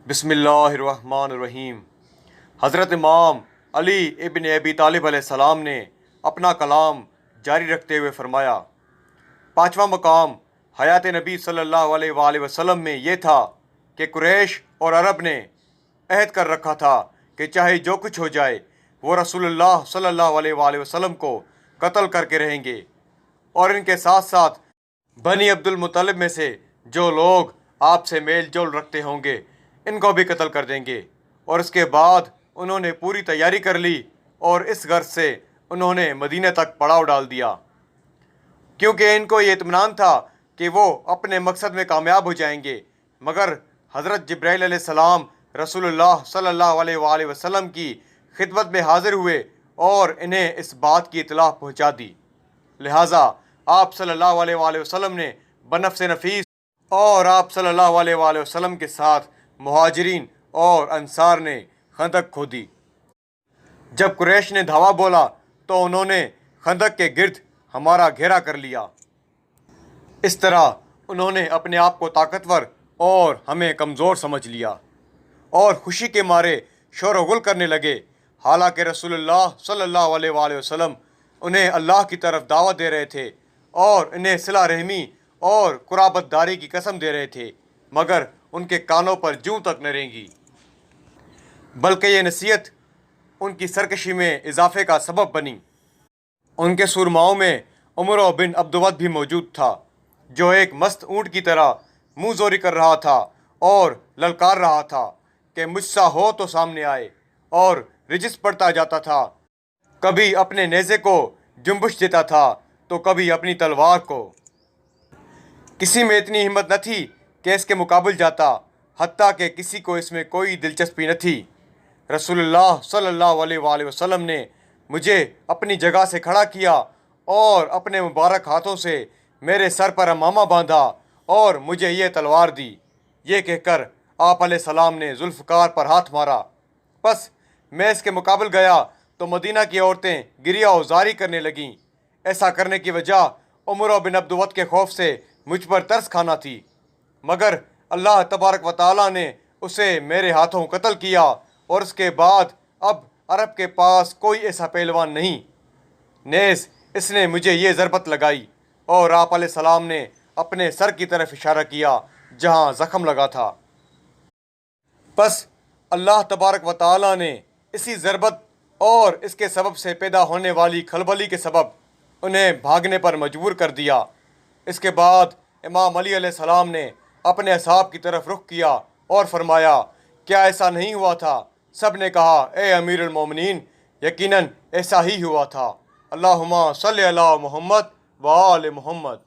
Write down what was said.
बिस्मिल्लाहिर्रहमानिर्रहीम। हज़रत इमाम अली इब्न अबी तालिब अलैहिस्सलाम ने अपना कलाम जारी रखते हुए फरमाया, पाँचवा मकाम हयात नबी सल्लल्लाहु अलैहि वसल्लम में ये था कि कुरैश और अरब ने अहद कर रखा था कि चाहे जो कुछ हो जाए वो रसूलुल्लाह सल्लल्लाहु अलैहि वसल्लम को कत्ल करके रहेंगे, और इनके साथ साथ बनी अब्दुल मुत्तलिब में से जो लोग आपसे मेल जोल रखते होंगे इनको भी कत्ल कर देंगे। और इसके बाद उन्होंने पूरी तैयारी कर ली और इस गर्ज से उन्होंने मदीने तक पड़ाव डाल दिया, क्योंकि इनको ये इत्मीनान था कि वो अपने मकसद में कामयाब हो जाएंगे। मगर हज़रत जिब्राइल अलैहिस्सलाम रसूलुल्लाह सल्लल्लाहु अलैहि वसल्लम की खिदमत में हाजिर हुए और इन्हें इस बात की इत्तला पहुंचा दी। लिहाजा आप सल्लल्लाहु अलैहि वसल्लम ने बनफ्स नफीस और आप सल्लल्लाहु अलैहि वसल्लम के साथ मुहाजिरीन और अंसार ने खंदक खोदी। जब कुरैश ने धावा बोला तो उन्होंने खंदक के गिर्द हमारा घेरा कर लिया। इस तरह उन्होंने अपने आप को ताकतवर और हमें कमज़ोर समझ लिया और खुशी के मारे शोर गुल करने लगे। हालांकि रसूलुल्लाह सल्लल्लाहु अलैहि वसल्लम उन्हें अल्लाह की तरफ दावत दे रहे थे और इन्हें सिला रहमी और कुराबतदारी की कसम दे रहे थे, मगर उनके कानों पर जूं तक न रेंगी, बल्कि ये नसीहत उनकी सरकशी में इजाफे का सबब बनी। उनके सुरमाओं में उमर बिन अब्दुवद भी मौजूद था, जो एक मस्त ऊँट की तरह मुँह जोरी कर रहा था और ललकार रहा था कि मुझसा हो तो सामने आए, और रिजिस पड़ता जाता था। कभी अपने नेज़े को जुम्बुश देता था तो कभी अपनी तलवार को। किसी में इतनी हिम्मत न थी कि इसके मुकाबले जाता, हत्ता कि किसी को इसमें कोई दिलचस्पी न थी। रसूलुल्लाह सल्लल्लाहु अलैहि वसल्लम ने मुझे अपनी जगह से खड़ा किया और अपने मुबारक हाथों से मेरे सर पर अमामा बांधा और मुझे ये तलवार दी। ये कहकर आप अलैहिस्सलाम ने जुल्फ़कार पर हाथ मारा। बस मैं इसके मुकाबले गया तो मदीना की औरतें गिरिया औजारी करने लगीं। ऐसा करने की वजह उमर बिन अब्दुवद के खौफ से मुझ पर तरस खाना थी, मगर अल्लाह तबारक व तआला ने उसे मेरे हाथों कत्ल किया, और उसके बाद अब अरब के पास कोई ऐसा पहलवान नहीं। नेज़ इसने मुझे ये ज़रबत लगाई और आप अलैहिस्सलाम ने अपने सर की तरफ इशारा किया जहाँ ज़ख्म लगा था। बस अल्लाह तबारक व तआला ने इसी ज़रबत और इसके सबब से पैदा होने वाली खलबली के सबब उन्हें भागने पर मजबूर कर दिया। इसके बाद इमाम अली अलैहिस्सलाम ने अपने असहाब की तरफ रुख किया और फरमाया, क्या ऐसा नहीं हुआ था? सब ने कहा, ए अमीरुल मोमिनीन, यकीनन ऐसा ही हुआ था। अल्लाहुम्मा सल्लि अला मुहम्मद व आले मुहम्मद।